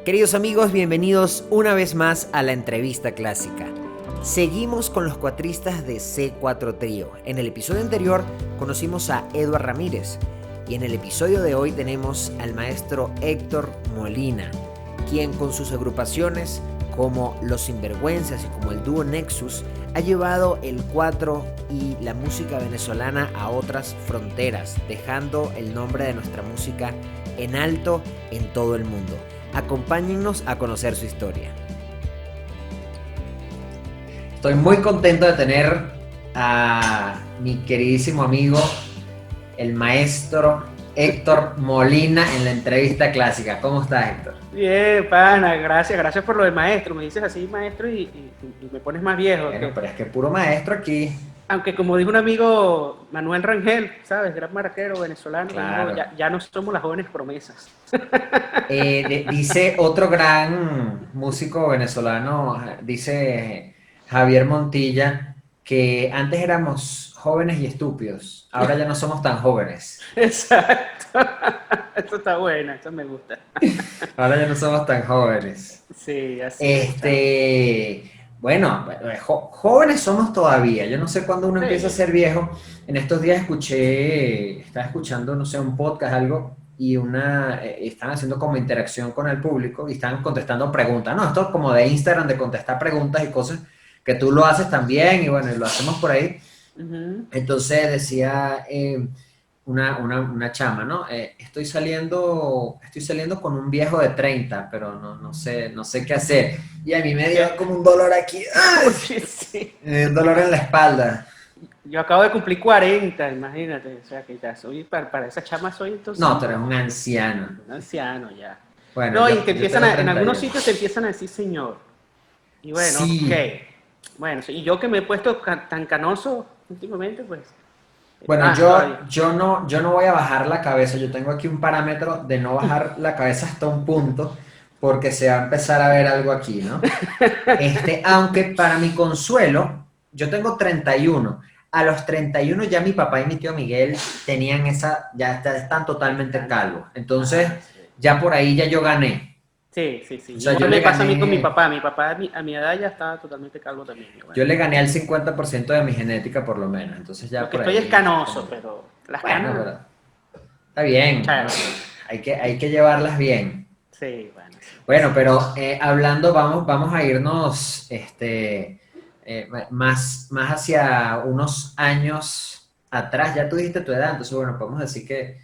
Queridos amigos, bienvenidos una vez más a la entrevista clásica. Seguimos con los cuatristas de C4 Trío. En el episodio anterior conocimos a Eduard Ramírez y en el episodio de hoy tenemos al maestro Héctor Molina, quien con sus agrupaciones como Los Sinvergüenzas y como el dúo Nexus ha llevado el cuatro y la música venezolana a otras fronteras, dejando el nombre de nuestra música en alto en todo el mundo. Acompáñennos a conocer su historia. Estoy muy contento de tener a mi queridísimo amigo, el maestro Héctor Molina, en la entrevista clásica. ¿Cómo estás, Héctor? Bien, pana, gracias por lo del maestro. Me dices así, maestro, y me pones más viejo. Bueno, pero es que puro maestro aquí. Aunque como dijo un amigo, Manuel Rangel, ¿sabes? Gran maraquero venezolano, Claro. ya no somos las jóvenes promesas. Dice otro gran músico venezolano, dice Javier Montilla, que antes éramos jóvenes y estúpidos, ahora ya no somos tan jóvenes. Exacto. Eso está buena, eso me gusta. Ahora ya no somos tan jóvenes. Sí, así es. Bueno, jóvenes somos todavía. Yo no sé cuándo uno empieza a Sí. ser viejo. En estos días estaba escuchando, no sé, un podcast, algo, y estaban haciendo como interacción con el público y estaban contestando preguntas. No, esto es como de Instagram, de contestar preguntas y cosas que tú lo haces también, y bueno, y lo hacemos por ahí. Uh-huh. Entonces decía una chama, ¿no? Estoy saliendo con un viejo de 30, pero no sé qué hacer. Y a mí me dio como un dolor aquí, ¡ay! Oye, sí. Un dolor en la espalda. Yo acabo de cumplir 40, imagínate. O sea, que ya soy, para esa chama soy entonces No, tú eres un anciano. un anciano ya. Bueno, No, y yo te empiezan tengo en algunos 31. sitios te empiezan a decir señor. Y bueno, ok. Sí. Bueno, sí, y yo que me he puesto tan canoso últimamente, pues, Bueno, más yo, todavía. yo no voy a bajar la cabeza. Yo tengo aquí un parámetro de no bajar la cabeza hasta un punto, porque se va a empezar a ver algo aquí, ¿no? Aunque para mi consuelo, yo tengo 31. A los 31 ya mi papá y mi tío Miguel tenían ya están totalmente calvos. Entonces, Ah, sí. ya por ahí ya yo gané. Sí, sí, sí. O sea, Igual me pasa a mí con mi papá. Mi papá a mi edad ya estaba totalmente calvo también. Y bueno, yo le gané al 50% de mi genética por lo menos. Entonces ya lo que por estoy es ahí, canoso, como que, pero las bueno, canas, pero está bien, ¿no? chévere. Hay que llevarlas bien. Sí, bueno, sí. Bueno, pero hablando, vamos a irnos más hacia unos años atrás. Ya tú dijiste tu edad, entonces bueno, podemos decir que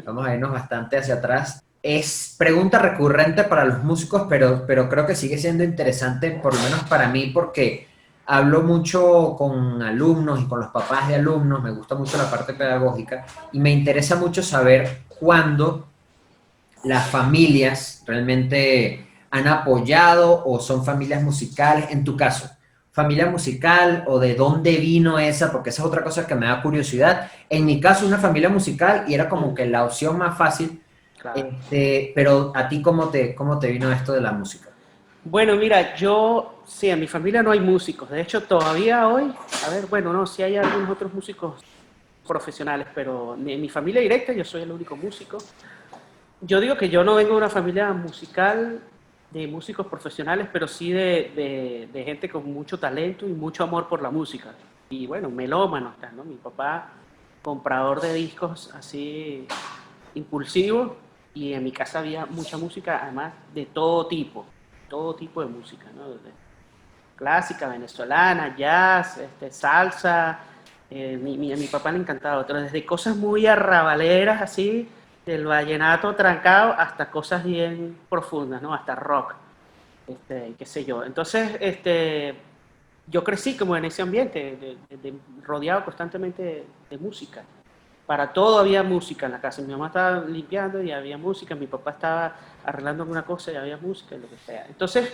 vamos a irnos bastante hacia atrás. Es pregunta recurrente para los músicos, pero creo que sigue siendo interesante, por lo menos para mí, porque hablo mucho con alumnos y con los papás de alumnos, me gusta mucho la parte pedagógica y me interesa mucho saber cuándo las familias realmente han apoyado o son familias musicales. En tu caso, familia musical o de dónde vino esa, porque esa es otra cosa que me da curiosidad. En mi caso, una familia musical y era como que la opción más fácil. Claro. Pero a ti, ¿cómo te vino esto de la música? Bueno, mira, sí, en mi familia no hay músicos. De hecho, todavía hoy, a ver, bueno, no, sí hay algunos otros músicos profesionales, pero en mi familia directa yo soy el único músico. Yo digo que yo no vengo de una familia musical, de músicos profesionales, pero sí de gente con mucho talento y mucho amor por la música. Y bueno, melómano, ¿no? Mi papá, comprador de discos así impulsivo, y en mi casa había mucha música, además de todo tipo de música, ¿no? Desde clásica, venezolana, jazz, salsa. A mi papá le encantaba, otro, desde cosas muy arrabaleras así, del vallenato trancado, hasta cosas bien profundas, ¿no? Hasta rock, qué sé yo. Entonces, yo crecí como en ese ambiente, rodeado constantemente de música. Para todo había música en la casa. Mi mamá estaba limpiando y había música, mi papá estaba arreglando alguna cosa y había música, lo que sea. Entonces,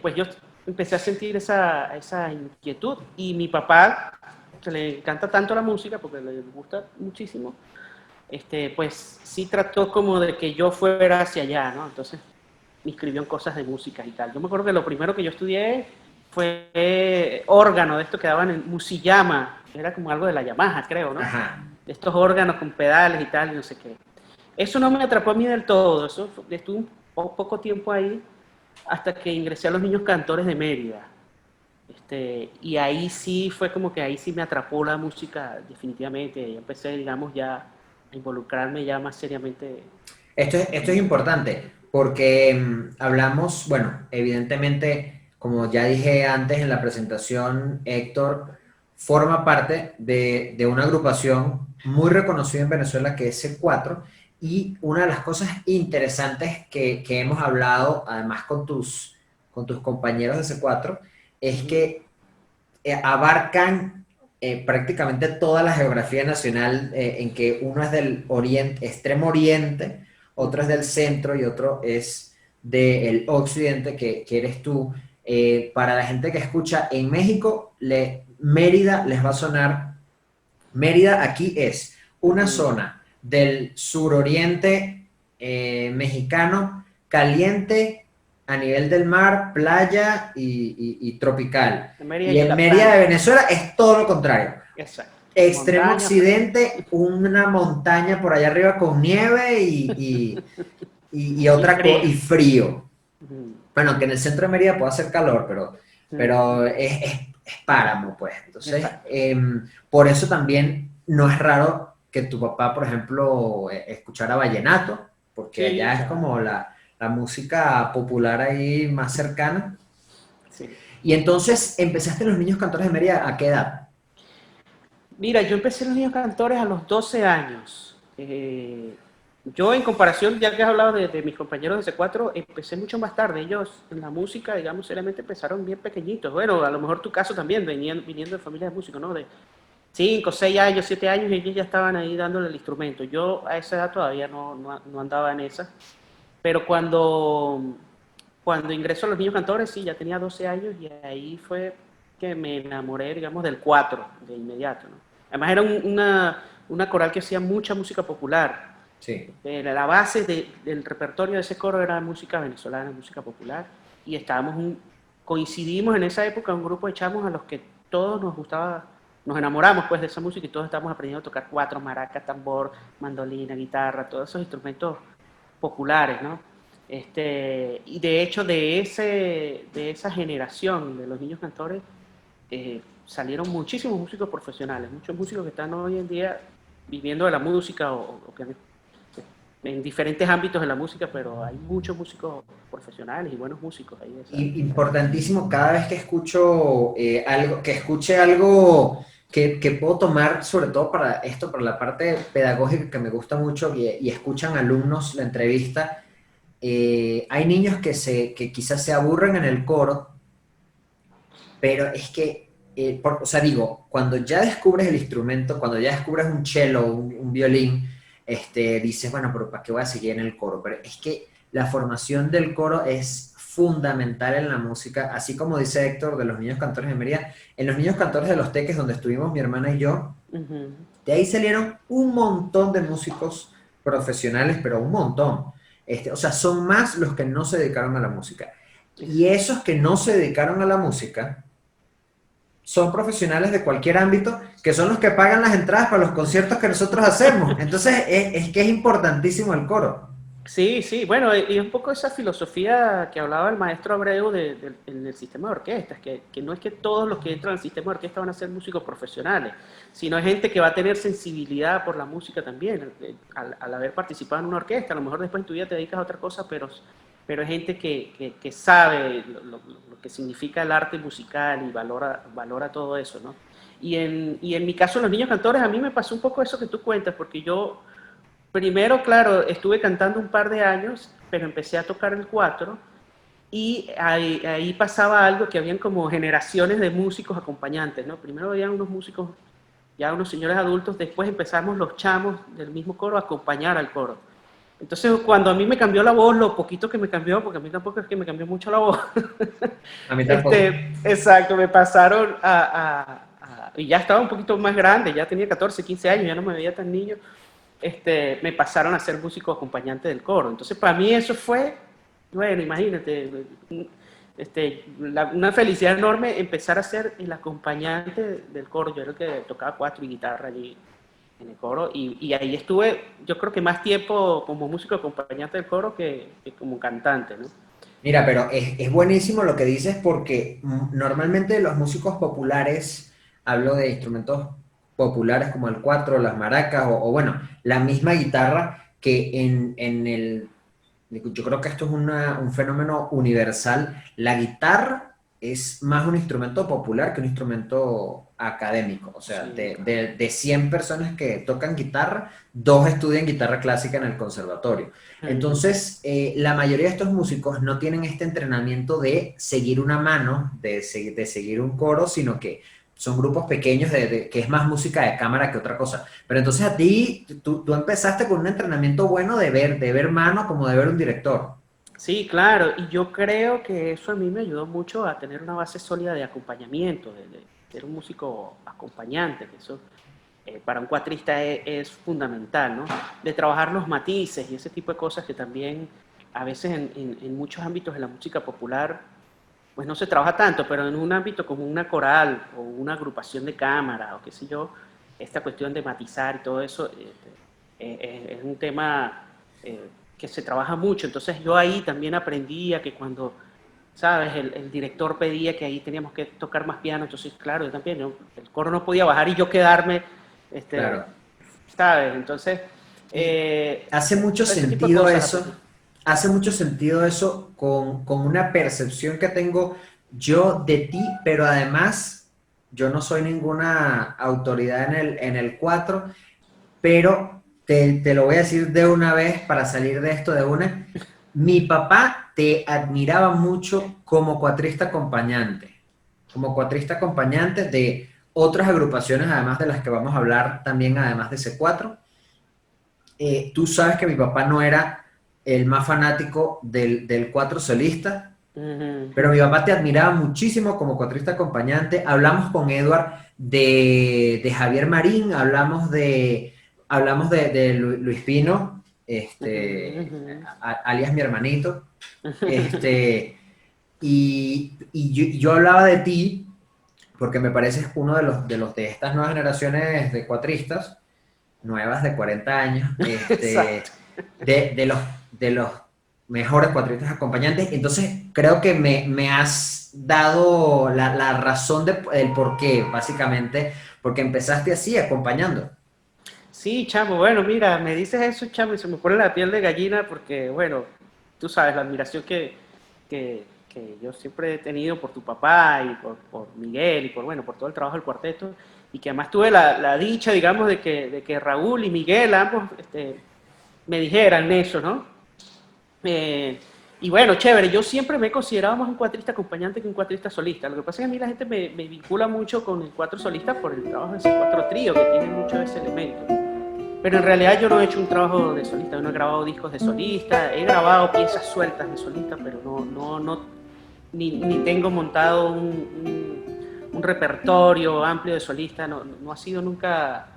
pues yo empecé a sentir esa inquietud y mi papá, que le encanta tanto la música, porque le gusta muchísimo, pues sí trató como de que yo fuera hacia allá, ¿no? Entonces me inscribió en cosas de música y tal. Yo me acuerdo que lo primero que yo estudié fue órgano, de esto que daban en Musiyama, era como algo de la Yamaha, creo, ¿no? Ajá. De estos órganos con pedales y tal, y no sé qué. Eso no me atrapó a mí del todo, estuve poco tiempo ahí, hasta que ingresé a los Niños Cantores de Mérida. Y ahí sí fue como que ahí sí me atrapó la música definitivamente, y empecé, digamos, ya a involucrarme ya más seriamente en la Esto es música. importante porque hablamos, bueno, evidentemente, como ya dije antes en la presentación, Héctor forma parte de una agrupación muy reconocida en Venezuela que es C4 y una de las cosas interesantes que hemos hablado, además con tus compañeros de C4, es Ujú. que abarcan prácticamente toda la geografía nacional, en que uno es del oriente, extremo oriente, otro es Ujú. del centro y otro es del occidente, que eres tú. Para la gente que escucha en México, Mérida les va a sonar. Mérida aquí es una Ujú. zona del suroriente mexicano caliente a nivel del mar, playa y tropical. De Mérida, Y en Mérida de Yucatán, Venezuela es todo lo contrario. exacto. Extremo Montaña, frío. occidente, una montaña por allá arriba con nieve Y frío. y frío. Ujú. Bueno, que en el centro de Mérida puede hacer calor, pero Ujú. es páramo, pues. Entonces, Exacto. por eso también no es raro que tu papá, por ejemplo, escuchara vallenato, porque Sí, allá es claro. como la música popular ahí más cercana. Sí. Y entonces, empezaste en los Niños Cantores de Mérida, ¿a qué edad? Mira, yo empecé en los Niños Cantores a los 12 años. Yo, en comparación, ya que has hablado de mis compañeros de C4, empecé mucho más tarde. Ellos en la música, digamos, seriamente empezaron bien pequeñitos. Bueno, a lo mejor tu caso también, viniendo de familias de músicos, ¿no? De 5, 6 años, 7 años, y ellos ya estaban ahí dándole el instrumento. Yo a esa edad todavía no andaba en esa. Pero cuando ingreso a los Niños Cantores, sí, ya tenía 12 años y ahí fue que me enamoré, digamos, del 4 de inmediato, ¿no? Además era una coral que hacía mucha música popular. Sí. La base del repertorio de ese coro era música venezolana, música popular, y coincidimos en esa época un grupo de chamos a los que todos nos gustaba, nos enamoramos pues de esa música y todos estábamos aprendiendo a tocar cuatro, maracas, tambor, mandolina, guitarra, todos esos instrumentos populares, ¿no? Y de hecho de esa generación de los niños cantores salieron muchísimos músicos profesionales, muchos músicos que están hoy en día viviendo de la música o que en diferentes ámbitos de la música, pero hay muchos músicos profesionales y buenos músicos ahí de esa época. Importantísimo cada vez que escucho algo, que escuche algo que puedo tomar, sobre todo para esto, para la parte pedagógica que me gusta mucho y escuchan alumnos la entrevista. Hay niños que quizás se aburren en el coro, pero es que, o sea, digo, cuando ya descubres el instrumento, cuando ya descubres un cello, un violín, dices, bueno, pero ¿para qué voy a seguir en el coro? Pero es que la formación del coro es fundamental en la música, así como dice Héctor de los Niños Cantores de Mérida, en los Niños Cantores de los Teques, donde estuvimos mi hermana y yo, Uh -huh. de ahí salieron un montón de músicos profesionales, pero un montón. O sea, son más los que no se dedicaron a la música. Y Exacto. esos que no se dedicaron a la música, son profesionales de cualquier ámbito, que son los que pagan las entradas para los conciertos que nosotros hacemos. Entonces, es que es importantísimo el coro. Sí, sí, bueno, y un poco esa filosofía que hablaba el maestro Abreu en el sistema de orquestas, que no es que todos los que entran al sistema de orquesta van a ser músicos profesionales, sino hay gente que va a tener sensibilidad por la música también, al haber participado en una orquesta. A lo mejor después en tu vida te dedicas a otra cosa, pero hay gente que sabe lo que significa el arte musical y valora todo eso, ¿no? Y en mi caso, los niños cantores, a mí me pasó un poco eso que tú cuentas, porque yo primero, claro, estuve cantando un par de años, pero empecé a tocar el cuatro y ahí pasaba algo que habían como generaciones de músicos acompañantes, ¿no? Primero habían unos músicos, ya unos señores adultos, después empezamos los chamos del mismo coro a acompañar al coro. Entonces, cuando a mí me cambió la voz, lo poquito que me cambió, porque a mí tampoco es que me cambió mucho la voz, A mí tampoco. exacto, me pasaron y ya estaba un poquito más grande, ya tenía 14, 15 años, ya no me veía tan niño, me pasaron a ser músico acompañante del coro. Entonces, para mí eso fue, bueno, imagínate, una felicidad enorme empezar a ser el acompañante del coro. Yo era el que tocaba cuatro y guitarra allí. en el coro, y ahí estuve, yo creo que más tiempo como músico acompañante del coro que como cantante, ¿no? Mira, pero es buenísimo lo que dices porque normalmente los músicos populares, hablo de instrumentos populares como el cuatro, las maracas o bueno, la misma guitarra que en el yo creo que esto es un fenómeno universal. La guitarra es más un instrumento popular que un instrumento académico. O sea, Sí, claro. de 100 personas que tocan guitarra, dos estudian guitarra clásica en el conservatorio. Entonces, la mayoría de estos músicos no tienen este entrenamiento de seguir una mano, de seguir un coro, sino que son grupos pequeños que es más música de cámara que otra cosa. Pero entonces a ti, tú empezaste con un entrenamiento bueno de ver mano como de ver un director. Sí, claro, y yo creo que eso a mí me ayudó mucho a tener una base sólida de acompañamiento, de ser un músico acompañante, que eso para un cuatrista es fundamental, ¿no? De trabajar los matices y ese tipo de cosas que también a veces en muchos ámbitos de la música popular pues no se trabaja tanto, pero en un ámbito como una coral o una agrupación de cámara o qué sé yo, esta cuestión de matizar y todo eso es un tema que se trabaja mucho. Entonces yo ahí también aprendía que cuando, ¿sabes? El director pedía que ahí teníamos que tocar más piano, entonces claro, yo también, ¿no? El coro no podía bajar y yo quedarme, este, Claro. ¿sabes? Entonces, Y hace mucho todo ese tipo de sentido cosas aprendí. eso, hace mucho sentido eso con una percepción que tengo yo de ti, pero además yo no soy ninguna autoridad en el 4, pero te lo voy a decir de una vez para salir de esto de una. Mi papá te admiraba mucho como cuatrista acompañante de otras agrupaciones, además de las que vamos a hablar también, además de C4. Tú sabes que mi papá no era el más fanático del cuatro solista, pero Ujú, mi papá te admiraba muchísimo como cuatrista acompañante. Hablamos con Edward de Javier Marín, hablamos de Luis Pino, ujú, alias mi hermanito, ujú. este, y yo hablaba de ti porque me pareces uno de estas nuevas generaciones de cuatristas nuevas de 40 años, Exacto. de los mejores cuatristas acompañantes. Entonces, creo que me has dado la razón del por qué, básicamente, porque empezaste así, acompañando. Sí, chamo, bueno, mira, me dices eso, chamo, y se me pone la piel de gallina porque, bueno, tú sabes, la admiración que yo siempre he tenido por tu papá y por Miguel y bueno, por todo el trabajo del cuarteto, y que además tuve la dicha, digamos, de que Raúl y Miguel ambos me dijeran eso, ¿no? Y bueno, chévere, yo siempre me he considerado más un cuatrista acompañante que un cuatrista solista. Lo que pasa es que a mí la gente me vincula mucho con el cuatro solista por el trabajo de ese cuatro trío, que tiene mucho de ese elemento. Pero en realidad yo no he hecho un trabajo de solista, yo no he grabado discos de solista, he grabado piezas sueltas de solista, pero ni tengo montado un repertorio amplio de solista, no ha sido nunca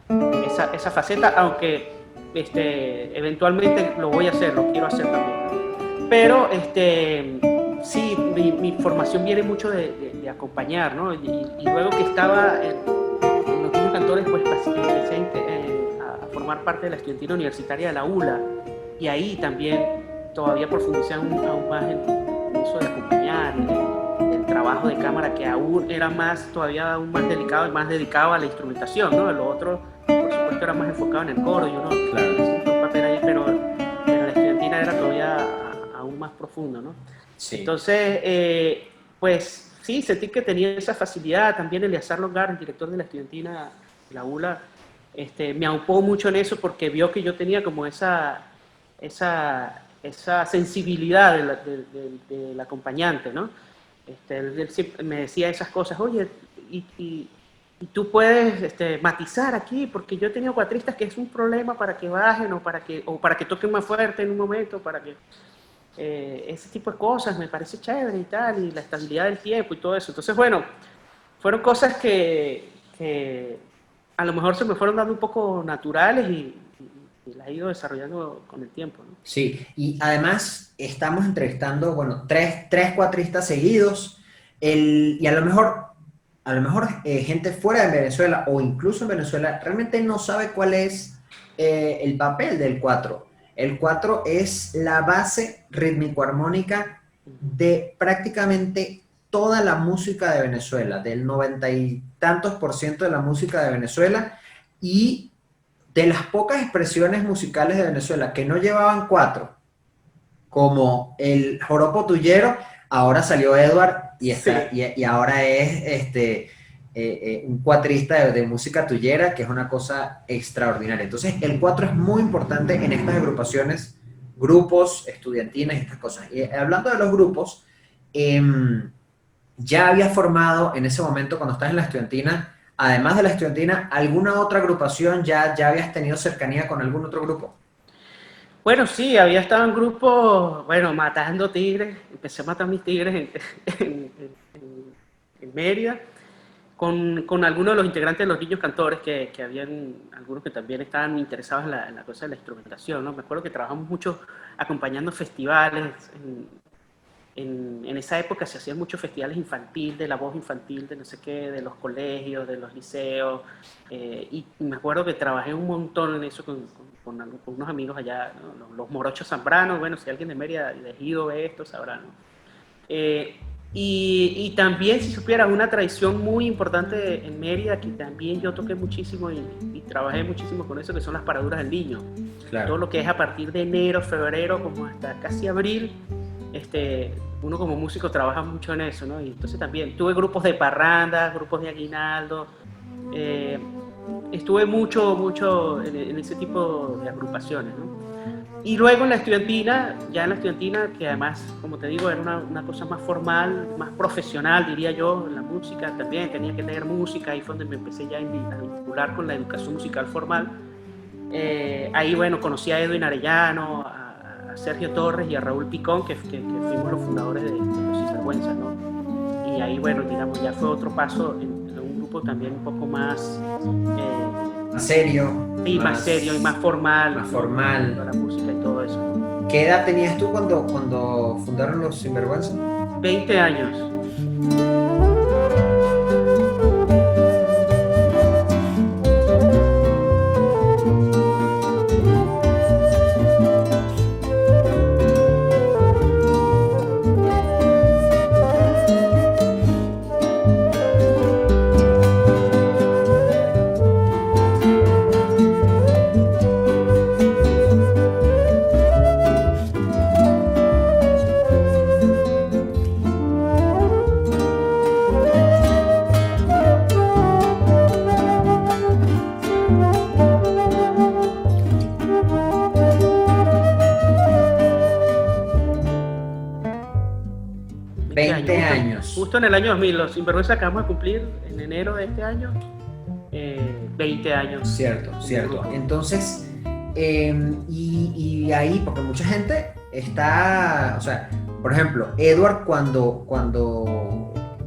esa faceta, aunque eventualmente lo voy a hacer, lo quiero hacer también. Pero sí, mi formación viene mucho de acompañar, ¿no? Y luego que estaba en los niños cantores, pues empecé a formar parte de la estudiantina universitaria de la ULA. Y ahí también todavía profundicé aún más en eso de acompañar, el trabajo de cámara que aún era más, todavía aún más delicado y más dedicado a la instrumentación, ¿no? Lo otro, por supuesto, era más enfocado en el coro, yo no Claro, siempre un papel ahí, pero la estudiantina era todavía aún más profundo, ¿no? sí. Entonces, pues sí, sentí que tenía esa facilidad. También Eleazar Longar, el director de la estudiantina, de la ULA, me aupó mucho en eso porque vio que yo tenía como esa sensibilidad del acompañante, ¿no? Él siempre me decía esas cosas, oye, y tú puedes matizar aquí, porque yo he tenido cuatristas que es un problema para que bajen o para que toquen más fuerte en un momento, para que ese tipo de cosas me parece chévere y tal, y la estabilidad del tiempo y todo eso. Entonces, bueno, fueron cosas que a lo mejor se me fueron dando un poco naturales y las he ido desarrollando con el tiempo, ¿no? Sí, y además estamos entrevistando, bueno, tres cuatristas seguidos, y a lo mejor a lo mejor gente fuera de Venezuela o incluso en Venezuela realmente no sabe cuál es el papel del cuatro. El cuatro es la base rítmico-armónica de prácticamente toda la música de Venezuela, del 90 y tantos por ciento de la música de Venezuela, y de las pocas expresiones musicales de Venezuela que no llevaban cuatro, como el joropo tuyero, ahora salió Edward Sí. y ahora es un cuatrista de música tuyera, que es una cosa extraordinaria. Entonces, el cuatro es muy importante en estas agrupaciones, grupos, estudiantinas y estas cosas. Y hablando de los grupos, ya habías formado en ese momento, cuando estás en la estudiantina, además de la estudiantina, ¿alguna otra agrupación? ¿Ya habías tenido cercanía con algún otro grupo? Bueno, sí, había estado en grupo, bueno, matando tigres, empecé a matar mis tigres en Mérida, con algunos de los integrantes de los niños cantores, que habían algunos que también estaban interesados en la cosa de la instrumentación, ¿no? Me acuerdo que trabajamos mucho acompañando festivales. En esa época se hacían muchos festivales infantil, de la voz infantil, de no sé qué, de los colegios, de los liceos, y me acuerdo que trabajé un montón en eso con unos amigos allá, ¿no? Los Morochos Zambranos. Bueno, si alguien de Mérida, de Ejido, ve esto, sabrá, ¿no? Y también, si supieras, una tradición muy importante en Mérida, que también yo toqué muchísimo y trabajé muchísimo con eso, que son las paraduras del niño. Claro. Todo lo que es a partir de enero, febrero, como hasta casi abril, uno como músico trabaja mucho en eso, ¿no? Y entonces también tuve grupos de parrandas, grupos de aguinaldo, estuve mucho en ese tipo de agrupaciones, ¿no? Y luego en la estudiantina, que además, como te digo, era una cosa más formal, más profesional, diría yo, en la música también, tenía que leer música, ahí fue donde me empecé ya a vincular con la educación musical formal. Ahí, bueno, conocí a Edwin Arellano, a Sergio Torres y a Raúl Picón, que fuimos los fundadores de Los Sinvergüenzas, ¿no? Y ahí, bueno, digamos, ya fue otro paso en un grupo también un poco más... más serio. Sí, más serio y más formal. Más formal. La música y todo eso, ¿no? ¿Qué edad tenías tú cuando fundaron Los Sinvergüenzas? 20 años. Justo en el año 2000, Los Sinvergüenzas acabamos de cumplir en enero de este año 20 años. Cierto. Entonces, y ahí, porque mucha gente está, o sea, por ejemplo, Edward cuando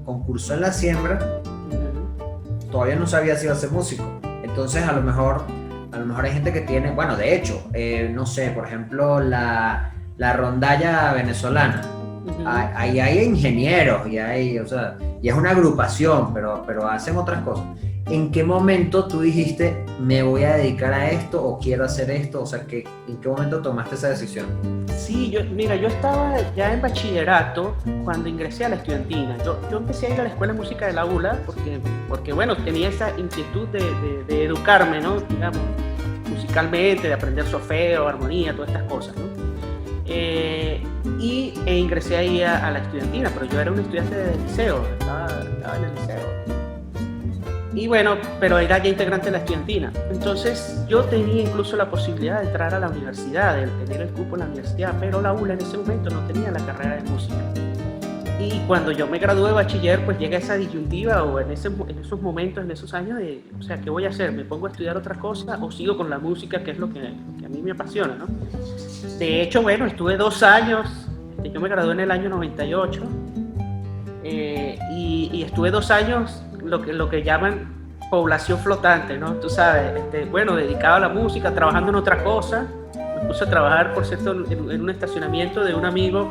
concursó en La Siembra, todavía no sabía si iba a ser músico. Entonces, a lo mejor hay gente que tiene, bueno, de hecho, no sé, por ejemplo, la rondalla venezolana. Ahí hay ingenieros y es una agrupación, pero hacen otras cosas. ¿En qué momento tú dijiste, me voy a dedicar a esto o quiero hacer esto? O sea, ¿en qué momento tomaste esa decisión? Sí, yo estaba ya en bachillerato cuando ingresé a la estudiantina. Yo empecé a ir a la Escuela de Música de la ULA porque bueno, tenía esa inquietud de educarme, ¿no? Digamos, musicalmente, de aprender solfeo, armonía, todas estas cosas, ¿no? E ingresé ahí a la estudiantina, pero yo era un estudiante de liceo, estaba en el liceo. Y bueno, pero era ya integrante de la estudiantina. Entonces yo tenía incluso la posibilidad de entrar a la universidad, de tener el cupo en la universidad, pero la ULA en ese momento no tenía la carrera de música. Y cuando yo me gradué de bachiller, pues llega esa disyuntiva, o en esos momentos, en esos años, o sea, ¿qué voy a hacer? ¿Me pongo a estudiar otra cosa o sigo con la música, que es lo que a mí me apasiona, ¿no? De hecho, bueno, estuve 2 años, yo me gradué en el año 98, y estuve 2 años, lo que llaman población flotante, ¿no? Tú sabes, bueno, dedicado a la música, trabajando en otra cosa. Me puse a trabajar, por cierto, en un estacionamiento de un amigo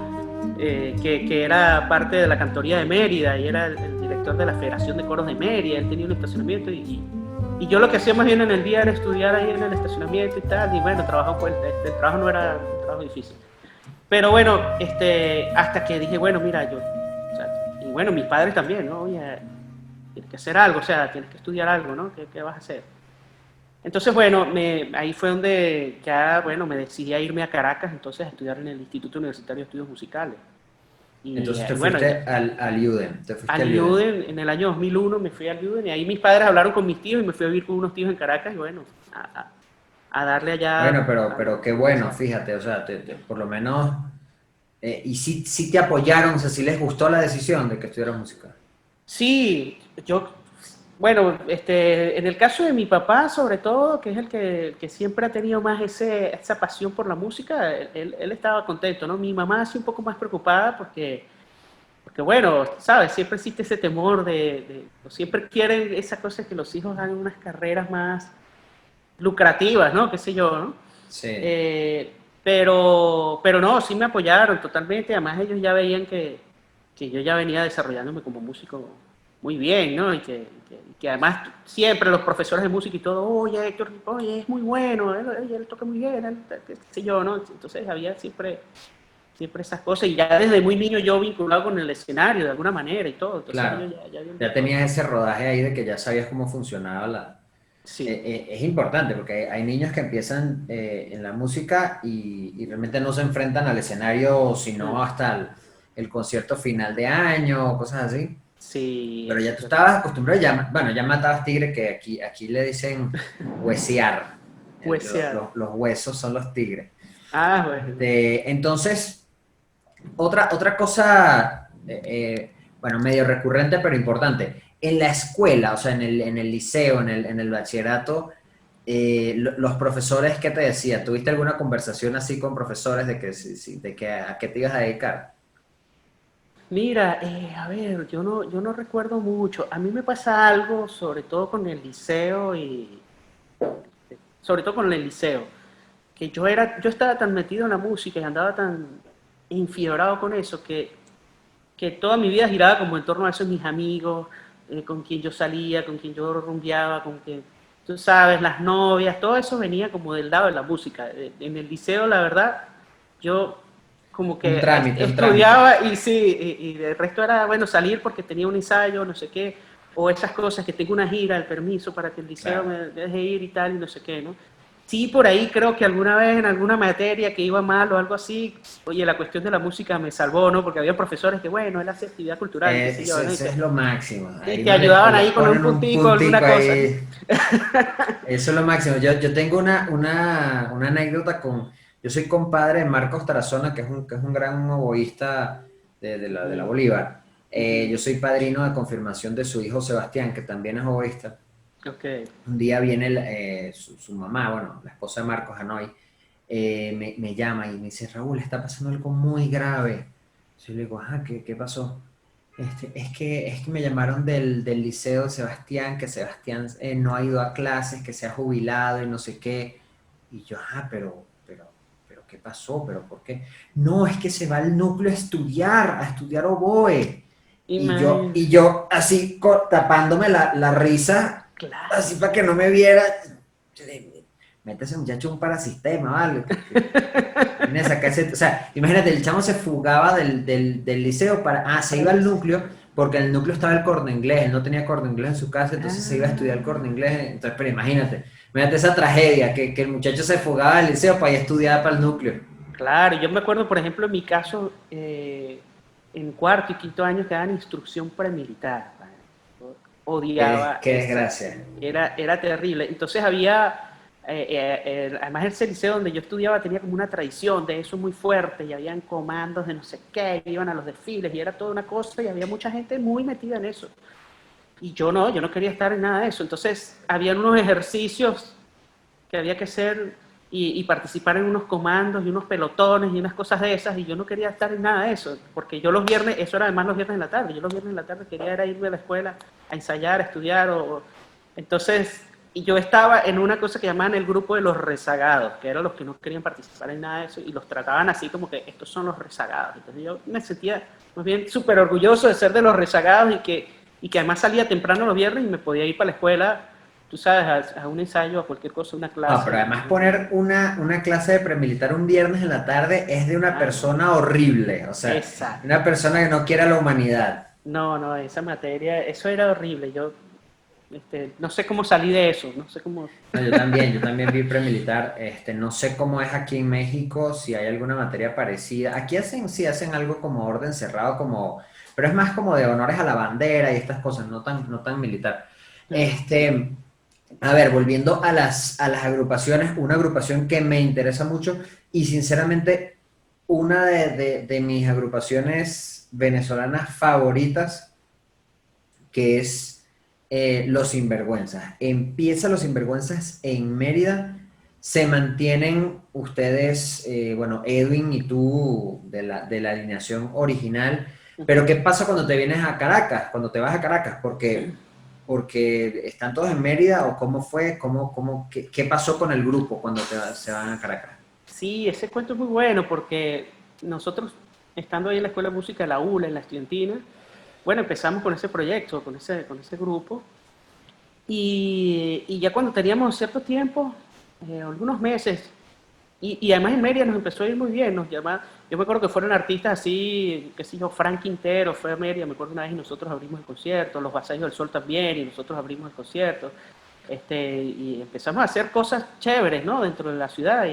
que era parte de la cantoría de Mérida y era el director de la Federación de Coros de Mérida. Él tenía un estacionamiento y yo lo que hacía más bien en el día era estudiar ahí en el estacionamiento y tal, y bueno, el trabajo no era un trabajo difícil. Pero bueno, hasta que dije, bueno, mira, o sea, y bueno, mis padres también, ¿no? Oye, tienes que hacer algo, o sea, tienes que estudiar algo, ¿no? ¿Qué vas a hacer? Entonces, bueno, ahí fue donde ya, bueno, me decidí a irme a Caracas, entonces a estudiar en el Instituto Universitario de Estudios Musicales. Y Entonces te bueno, fuiste al UDEM, te fuiste al al UDEM. UDEN, en el año 2001 me fui al UDEN y ahí mis padres hablaron con mis tíos y me fui a vivir con unos tíos en Caracas y bueno, a darle allá Bueno, a pero qué lo que bueno, sea. fíjate, o sea, por lo menos, y sí te apoyaron, o sea, sí les gustó la decisión de que estudiaras música. Sí, bueno, en el caso de mi papá, sobre todo, que es el que siempre ha tenido más esa pasión por la música, él estaba contento, ¿no? Mi mamá sí un poco más preocupada porque bueno, ¿sabes? Siempre existe ese temor siempre quieren esa cosa que los hijos hagan unas carreras más lucrativas, ¿no? Qué sé yo, ¿no? Sí, Eh, pero no, sí me apoyaron totalmente, además ellos ya veían que yo ya venía desarrollándome como músico muy bien, ¿no? Y que además siempre los profesores de música y todo, oye, Héctor, oye, es muy bueno, él toca muy bien, qué sé yo, ¿no? Entonces había siempre esas cosas y ya desde muy niño yo vinculado con el escenario de alguna manera y todo, entonces claro. ellos ya habían Ya visto eso. tenías ese rodaje ahí de que ya sabías cómo funcionaba Sí. es importante porque hay niños que empiezan en la música y realmente no se enfrentan al escenario sino Mm. hasta el concierto final de año o cosas así. Sí, Pero ya eso tú es verdad. estabas acostumbrado, bueno, ya matabas tigre, que aquí le dicen huesear. Huesear. Los huesos son los tigres. Ah, bueno. Entonces, otra cosa, bueno, medio recurrente pero importante. En la escuela, o sea, en el liceo, en el bachillerato, los profesores, ¿qué te decían? ¿Tuviste alguna conversación así con profesores de que, de que a qué te ibas a dedicar? Mira, a ver, yo no recuerdo mucho. A mí me pasa algo, sobre todo con el liceo sobre todo con el liceo, que yo estaba tan metido en la música y andaba tan infiebrado con eso que toda mi vida giraba como en torno a esos mis amigos, con quien yo salía, con quien yo rumbeaba, con quien, tú sabes, las novias, todo eso venía como del lado de la música. En el liceo, la verdad, yo como Un que trámite, un trámite. estudiaba y sí, y el resto era, bueno, salir porque tenía un ensayo, no sé qué, o esas cosas, que tengo una gira, el permiso para que el liceo Claro. me deje ir y tal, y no sé qué, ¿no? Sí, por ahí creo que alguna vez en alguna materia que iba mal o algo así, oye, la cuestión de la música me salvó, ¿no? Porque había profesores que, bueno, él hace actividad cultural y qué sé yo, ¿no? Eso es lo máximo. Y Ahí te no ayudaban les ahí con un ponen un puntico, alguna puntico cosa, ¿no? ahí. Eso es lo máximo. Yo tengo una anécdota yo soy compadre de Marcos Tarazona, que es un gran oboísta de la Mm, Bolívar. ujú. Yo soy padrino de confirmación de su hijo Sebastián, que también es oboísta. Ok. Un día viene su mamá, bueno, la esposa de Marcos Hanoi, me llama y me dice, Raúl, está pasando algo muy grave. Yo le digo, ajá, ¿qué pasó? Es que me llamaron del Liceo de Sebastián, que Sebastián no ha ido a clases, que se ha jubilado y no sé qué. Y yo, pero, ¿qué pasó? ¿Pero por qué? No, es que se va al núcleo a estudiar oboe. Y yo, y Imagínense. yo así tapándome la risa, así Claro. para que no me viera. Yo le- Mete a ese muchacho un parasistema, ¿vale? Viene a sacarse, o sea, imagínate, el chamo se fugaba del liceo se Para iba el al liceo. núcleo, porque en el núcleo estaba el corno inglés, él no tenía corno inglés en su casa, entonces se iba a estudiar el corno Ah, inglés, entonces, pero imagínate esa tragedia, que el muchacho se fugaba del liceo para ir a estudiar para el núcleo. claro, yo me acuerdo, por ejemplo, en mi caso, en cuarto y quinto año que daban instrucción premilitar. ¿Vale? Yo odiaba Qué eso, desgracia. era terrible. Entonces además ese liceo donde yo estudiaba tenía como una tradición de eso muy fuerte y habían comandos de no sé qué, iban a los desfiles y era toda una cosa y había mucha gente muy metida en eso. Y yo no quería estar en nada de eso. Entonces habían unos ejercicios que había que hacer y participar en unos comandos y unos pelotones y unas cosas de esas, y yo no quería estar en nada de eso, porque yo los viernes, eso era además los viernes en la tarde, yo los viernes en la tarde quería ir a irme a la escuela a ensayar, a estudiar, entonces y yo estaba en una cosa que llamaban el grupo de los rezagados, que eran los que no querían participar en nada de eso, y los trataban así como que estos son los rezagados. Entonces yo me sentía más bien súper orgulloso de ser de los rezagados y que además salía temprano los viernes y me podía ir para la escuela, tú sabes, a un ensayo, a cualquier cosa, una No, clase. pero además poner una clase de premilitar un viernes en la tarde es de una Ah, persona horrible, o sea, exacto. una persona que no quiere a la humanidad. No, no, esa materia, eso era horrible. Yo no sé cómo salí de eso, no sé cómo... No, yo también vi premilitar, no sé cómo es aquí en México, si hay alguna materia parecida. Aquí sí hacen algo como orden cerrado, pero es más como de honores a la bandera y estas cosas, no tan militar. A ver, volviendo a las agrupaciones, una agrupación que me interesa mucho y sinceramente una de mis agrupaciones venezolanas favoritas, que es Los Sinvergüenzas. Empieza Los Sinvergüenzas en Mérida, se mantienen ustedes, bueno, Edwin y tú de la alineación original, pero ¿qué pasa cuando te vienes a Caracas, cuando te vas a Caracas? Porque están todos en Mérida o cómo fue, qué pasó con el grupo cuando se van a Caracas. Sí, ese cuento es muy bueno porque nosotros, estando ahí en la Escuela de Música de la ULA, en la estudiantina, bueno, empezamos con ese proyecto, con ese grupo, y ya cuando teníamos cierto tiempo, algunos meses, y además en Mérida nos empezó a ir muy bien, yo me acuerdo que fueron artistas así, qué sé yo, Frank Quintero fue a Mérida, me acuerdo una vez y nosotros abrimos el concierto, los Vasallos del Sol también, y nosotros abrimos el concierto, y empezamos a hacer cosas chéveres, ¿no? Dentro de la ciudad,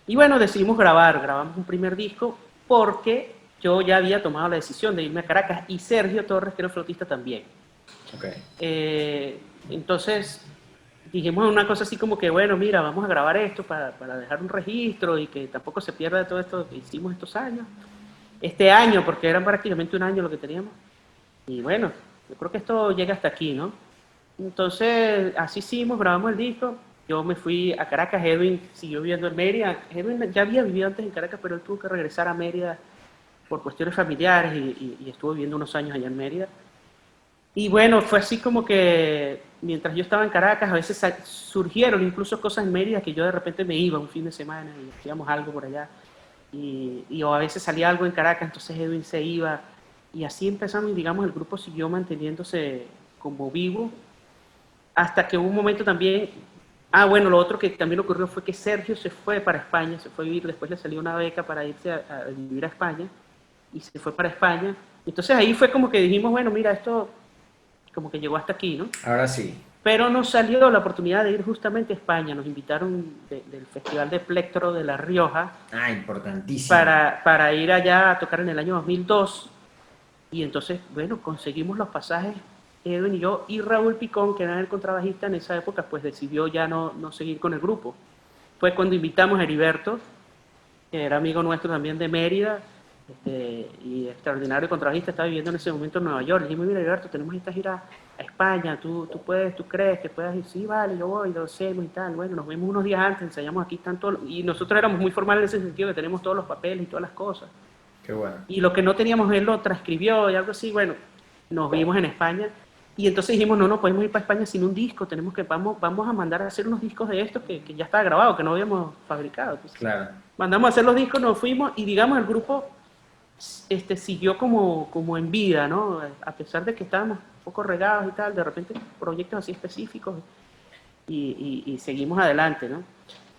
y bueno, decidimos grabamos un primer disco porque yo ya había tomado la decisión de irme a Caracas y Sergio Torres, que era el flautista, también. Okay. Entonces dijimos una cosa así como que, bueno, mira, vamos a grabar esto para dejar un registro y que tampoco se pierda todo esto que hicimos estos años. Este año, porque eran prácticamente un año lo que teníamos. Y bueno, yo creo que esto llega hasta aquí, ¿no? Entonces, así hicimos, grabamos el disco. Yo me fui a Caracas, Edwin siguió viviendo en Mérida. Edwin ya había vivido antes en Caracas, pero él tuvo que regresar a Mérida por cuestiones familiares y estuvo viviendo unos años allá en Mérida. Y bueno, fue así como que mientras yo estaba en Caracas, a veces surgieron incluso cosas en Mérida que yo de repente me iba un fin de semana y hacíamos algo por allá. O a veces salía algo en Caracas, entonces Edwin se iba. Y así empezamos y digamos el grupo siguió manteniéndose como vivo hasta que hubo un momento también. Ah, bueno, lo otro que también ocurrió fue que Sergio se fue para España, se fue a vivir, después le salió una beca para irse a vivir a España y se fue para España. Entonces ahí fue como que dijimos, bueno, mira, esto como que llegó hasta aquí, ¿no? Ahora sí. Pero nos salió la oportunidad de ir justamente a España, nos invitaron del Festival de Plectro de La Rioja Ah, importantísimo. para ir allá a tocar en el año 2002 y entonces, bueno, conseguimos los pasajes, Edwin y yo, y Raúl Picón, que era el contrabajista en esa época, pues decidió ya no seguir con el grupo. Fue cuando invitamos a Heriberto, que era amigo nuestro también de Mérida, y extraordinario contrabajista, estaba viviendo en ese momento en Nueva York. Le dijimos, mira, Heriberto, tenemos esta gira a España, tú crees que puedas ir, sí, vale, yo voy, lo hacemos y tal. Bueno, nos vemos unos días antes, ensayamos aquí, tanto, y nosotros éramos muy formales en ese sentido, que tenemos todos los papeles y todas las cosas. Qué bueno. Y lo que no teníamos él lo transcribió y algo así, bueno, nos vimos en España y entonces dijimos, no podemos ir para España sin un disco, vamos a mandar a hacer unos discos de estos que ya estaba grabado, que no habíamos fabricado. Entonces, claro. mandamos a hacer los discos, nos fuimos y digamos el grupo siguió como en vida, ¿no? A pesar de que estábamos un poco regados y tal, de repente proyectos así específicos y seguimos adelante, ¿no?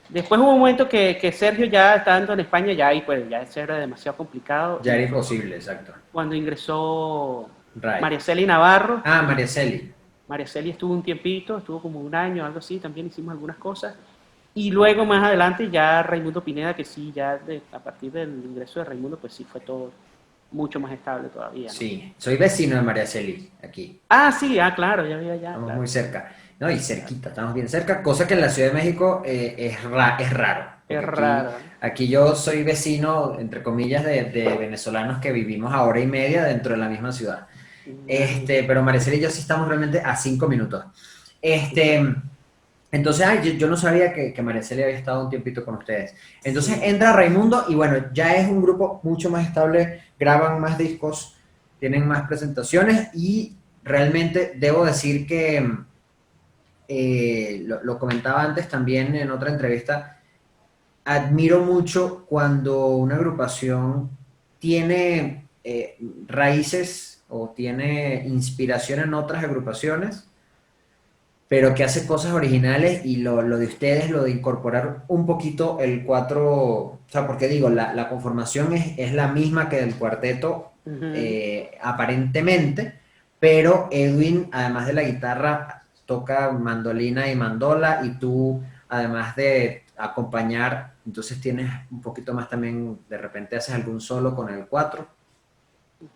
Después hubo un momento que Sergio ya estando en España, ya ahí pues ya eso era demasiado complicado. Ya era imposible, exacto. Cuando ingresó Right. María Celi Navarro. Ah, María Celi. María Celi estuvo un tiempito, estuvo como un año, algo así, también hicimos algunas cosas. Y luego más adelante ya Raimundo Pineda, que sí, ya a partir del ingreso de Raimundo, pues sí fue todo mucho más estable todavía, ¿no? Sí, soy vecino de María Celi, aquí. Ah, sí, claro, ya había ya. Estamos claro. muy cerca. No, y cerquita, estamos bien cerca, cosa que en la Ciudad de México es raro. Es raro. Aquí yo soy vecino, entre comillas, de venezolanos que vivimos a hora y media dentro de la misma ciudad. Pero Maricel y yo sí estamos realmente a 5 minutos. Entonces, yo no sabía que Maricel había estado un tiempito con ustedes. Entonces entra Raimundo y bueno, ya es un grupo mucho más estable, graban más discos, tienen más presentaciones y realmente debo decir que lo comentaba antes también en otra entrevista, admiro mucho cuando una agrupación tiene raíces o tiene inspiración en otras agrupaciones, pero que hace cosas originales y lo de ustedes, lo de incorporar un poquito el cuatro, o sea, porque digo, la conformación es la misma que del cuarteto, Ujú. aparentemente, pero Edwin, además de la guitarra, toca mandolina y mandola, y tú, además de acompañar, entonces tienes un poquito más también, de repente haces algún solo con el cuatro,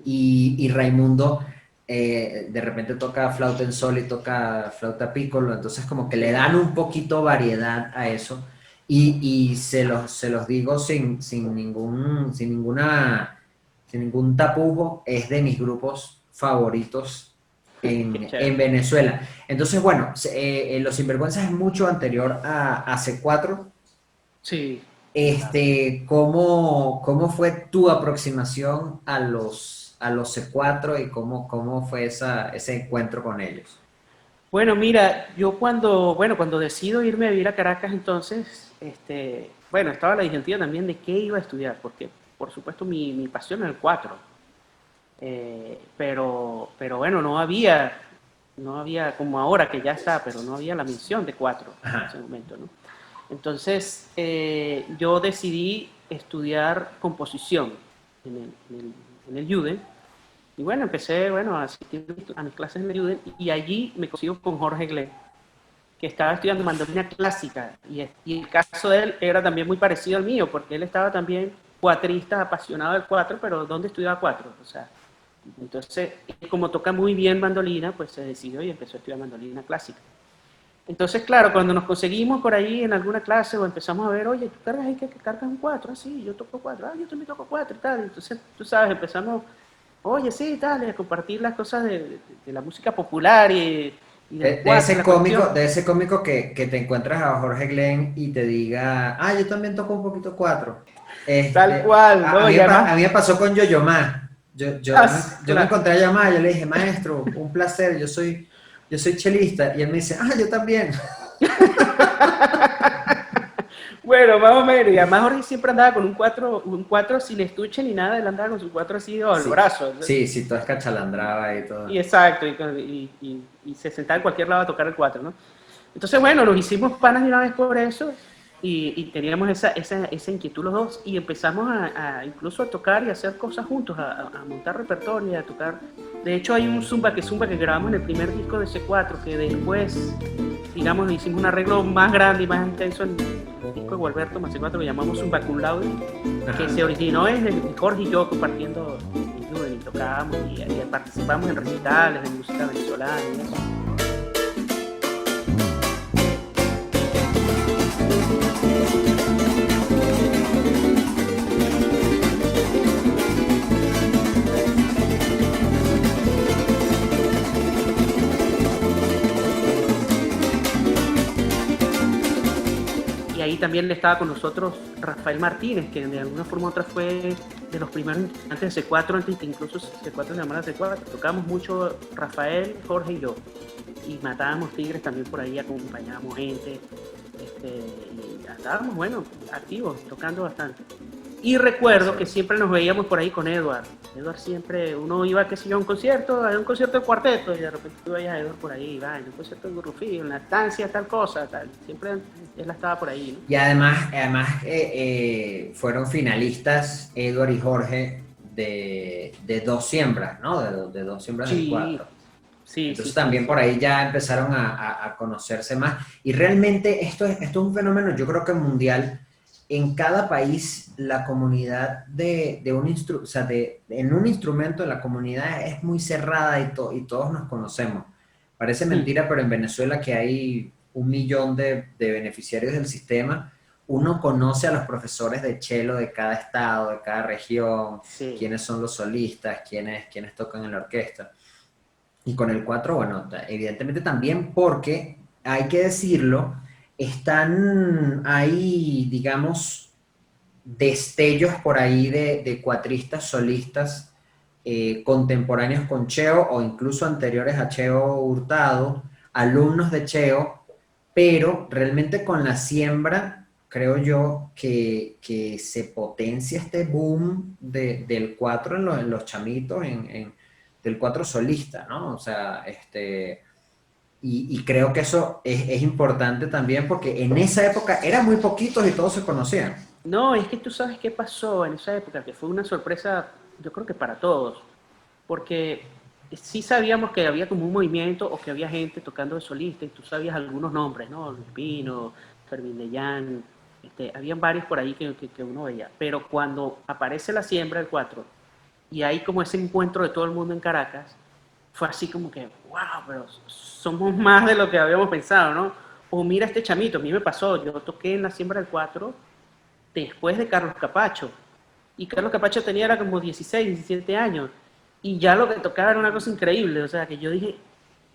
y Raimundo de repente toca flauta en sol y toca flauta piccolo, entonces como que le Sí. dan un poquito variedad a eso, y se los digo sin ningún tapujo, es de mis grupos favoritos Qué en chévere. Venezuela. Entonces, bueno, Los Sinvergüenzas es mucho anterior a C4. Sí, claro. ¿Cómo fue tu aproximación a los C4 y cómo fue ese encuentro con ellos? Bueno, mira, yo cuando decido irme a vivir a Caracas, entonces, bueno, estaba la disyuntiva también de qué iba a estudiar, porque por supuesto mi pasión era el 4, pero bueno, no había como ahora que ya está, pero no había la mención de 4 en ese Ajá, momento, ¿no? Entonces, yo decidí estudiar composición en el UDE. Y bueno, empecé, bueno, a asistir a mis clases en el UDE y allí me consigo con Jorge Glé, que estaba estudiando mandolina clásica. Y el caso de él era también muy parecido al mío, porque él estaba también cuatrista, apasionado del cuatro, pero ¿dónde estudiaba cuatro? O sea, entonces, como toca muy bien mandolina, pues se decidió y empezó a estudiar mandolina clásica. Entonces, claro, cuando nos conseguimos por ahí en alguna clase o empezamos a ver, oye, tú cargas ahí que cargas un cuatro, ah, sí, yo toco cuatro, ah, yo también toco cuatro y tal. Entonces, tú sabes, empezamos, oye, sí, tal, a compartir las cosas de la música popular y del de cuatro y ese la cómico, cuestión. de ese cómico que te encuentras a Jorge Glenn y te diga, yo también toco un poquito cuatro. Tal cual, A ¿no? mí, Y además, a mí me pasó con Yo-Yo Ma. Yo me claro. encontré a Yo-Yo, yo le dije, maestro, un placer, yo soy chelista. Y él me dice, yo también. Bueno, más o menos. Y además Jorge siempre andaba con un cuatro sin estuche ni nada, él andaba con su cuatro así al Sí, brazo. sí, sí, todo es cachalandraba y Y todo. exacto, y se sentaba en cualquier lado a tocar el cuatro, ¿no? Entonces, bueno, nos hicimos panas de una vez por eso y teníamos esa inquietud los dos y empezamos incluso a tocar y a hacer cosas juntos, a montar repertorio y a tocar. De hecho, hay un zumba que grabamos en el primer disco de C4 que después, digamos, hicimos un arreglo más grande y más intenso en el disco de Gualberto más C4 que llamamos Zumba Cum Laude, que Ajá. se originó es de Jorge y yo compartiendo y tocábamos y participamos en recitales de música venezolana y eso. Y ahí también estaba con nosotros Rafael Martínez, que de alguna forma u otra fue de los primeros integrantes de C4, antes que incluso C4 se llamara C4. Tocábamos mucho Rafael, Jorge y yo. Y matábamos tigres también por ahí, acompañábamos gente. Y andábamos, bueno, activos, tocando bastante. Y recuerdo que Buenísimo. siempre nos veíamos por ahí con Edward. Edward siempre, uno iba, qué sé yo, a un concierto de cuarteto, y de repente tú veías a Edward por ahí, va, en un concierto de Rufí, en la estancia, tal cosa, tal. Siempre él estaba por ahí, Y ¿no? además fueron finalistas Edward y Jorge de Dos Siembras, ¿no? De Dos Siembras del Sí, Cuatro. sí, sí, Entonces sí, también por sí. ahí ya empezaron a conocerse más. Y realmente esto es un fenómeno, yo creo que mundial. En cada país la comunidad o sea, en un instrumento la comunidad es muy cerrada y todos nos conocemos. Parece Hmm, mentira, pero en Venezuela, que hay 1 millón de beneficiarios del sistema, uno conoce a los profesores de cello de cada estado, de cada región, sí. quiénes son los solistas, quiénes tocan en la orquesta. Y con el 4 bueno, evidentemente también, porque hay que decirlo, están ahí, digamos, destellos por ahí de cuatristas solistas contemporáneos con Cheo, o incluso anteriores a Cheo Hurtado, alumnos de Cheo, pero realmente con la siembra, creo yo que se potencia este boom del 4 en los chamitos, del 4 solista, ¿no? O sea, y creo que eso es importante también porque en esa época eran muy poquitos y todos se conocían. No, es que tú sabes qué pasó en esa época, que fue una sorpresa, yo creo que para todos, porque sí sabíamos que había como un movimiento o que había gente tocando de solista y tú sabías algunos nombres, ¿no? Luis Pino, Fermín de Jan, habían varios por ahí que uno veía, pero cuando aparece la siembra del 4 y hay como ese encuentro de todo el mundo en Caracas, fue así como que, wow, pero somos más de lo que habíamos pensado, ¿no? O mira este chamito, a mí me pasó, yo toqué en la siembra del 4 después de Carlos Capacho. Y Carlos Capacho tenía era como 16, 17 años. Y ya lo que tocaba era una cosa increíble. O sea, que yo dije,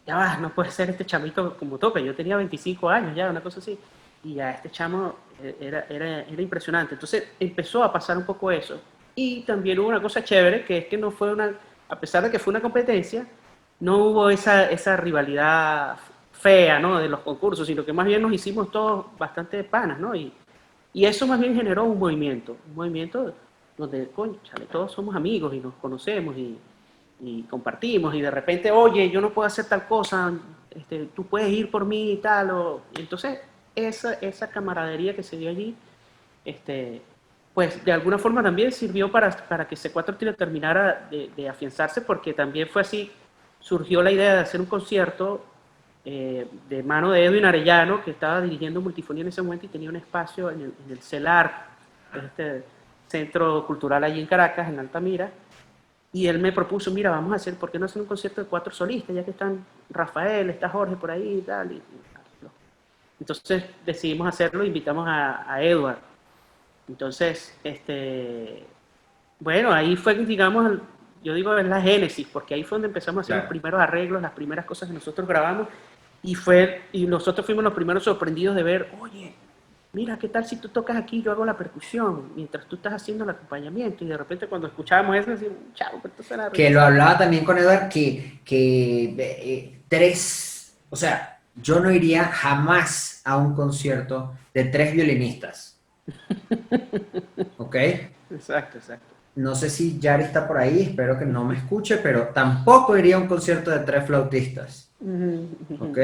ya va, no puede ser este chamito como toca. Yo tenía 25 años ya, una cosa así. Y ya este chamo era impresionante. Entonces empezó a pasar un poco eso. Y también hubo una cosa chévere, que es que no fue una, a pesar de que fue una competencia, no hubo esa rivalidad fea, ¿no? De los concursos, sino que más bien nos hicimos todos bastante panas, ¿no? Y eso más bien generó un movimiento donde, coño, chale, todos somos amigos y nos conocemos y compartimos y de repente, oye, yo no puedo hacer tal cosa, tú puedes ir por mí y tal. Y entonces, esa camaradería que se dio allí, este, pues de alguna forma también sirvió para que C4 Tiro terminara de afianzarse, porque también fue así, surgió la idea de hacer un concierto de mano de Edwin Arellano, que estaba dirigiendo Multifonía en ese momento y tenía un espacio en el CELAR, este centro cultural allí en Caracas, en Altamira, y él me propuso, mira, vamos a hacer, ¿por qué no hacer un concierto de 4 solistas? Ya que están Rafael, está Jorge por ahí y tal. Entonces decidimos hacerlo, invitamos a Edward. Entonces, bueno, ahí fue, digamos, yo digo, es la génesis, porque ahí fue donde empezamos a hacer los Claro. primeros arreglos, las primeras cosas que nosotros grabamos, y nosotros fuimos los primeros sorprendidos de ver, oye, mira, ¿qué tal si tú tocas aquí, yo hago la percusión, mientras tú estás haciendo el acompañamiento? Y de repente cuando escuchábamos eso, decimos, chao, pero esto suena Que lo riquísimo. hablaba también con Eduard, que tres, o sea, yo no iría jamás a un concierto de tres violinistas, ¿ok? Exacto, exacto. No sé si Yari está por ahí, espero que no me escuche, pero tampoco iría a un concierto de tres flautistas, ¿ok?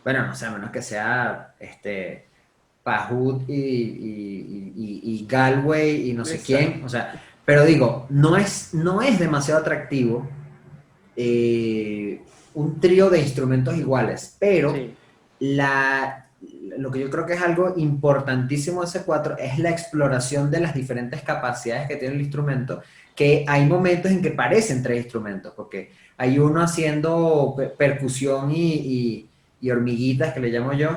Bueno, no sé, a menos que sea Pahud y Galway y no sé quién, o Exacto. sea, pero digo, no es demasiado atractivo un trío de instrumentos iguales, pero Sí. la, lo que yo creo que es algo importantísimo de C4 es la exploración de las diferentes capacidades que tiene el instrumento, que hay momentos en que parecen tres instrumentos, porque hay uno haciendo percusión y hormiguitas, que le llamo yo,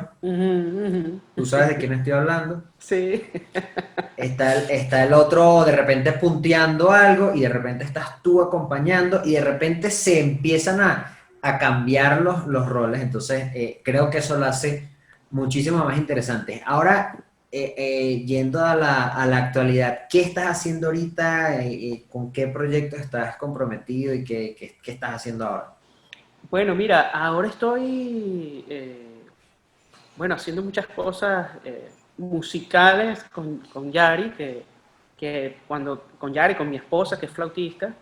tú sabes de quién estoy hablando. Sí. Está el otro de repente punteando algo y de repente estás tú acompañando y de repente se empiezan a cambiar los roles. Entonces, creo que eso lo hace muchísimo más interesante. Ahora, yendo a la actualidad, ¿qué estás haciendo ahorita? ¿Con qué proyectos estás comprometido y qué estás haciendo ahora? Bueno, mira, ahora estoy, bueno, haciendo muchas cosas musicales con Yari, con Yari, con mi esposa, que es flautista,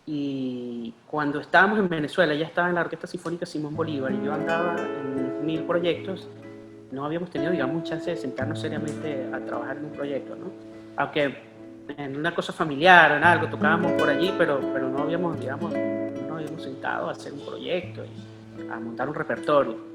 y cuando estábamos en Venezuela, ella estaba en la Orquesta Sinfónica Simón Bolívar y yo andaba en mil proyectos, no habíamos tenido, digamos, un chance de sentarnos seriamente a trabajar en un proyecto, ¿no? Aunque en una cosa familiar, en algo, tocábamos por allí, pero no habíamos, digamos, no nos habíamos sentado a hacer un proyecto y a montar un repertorio.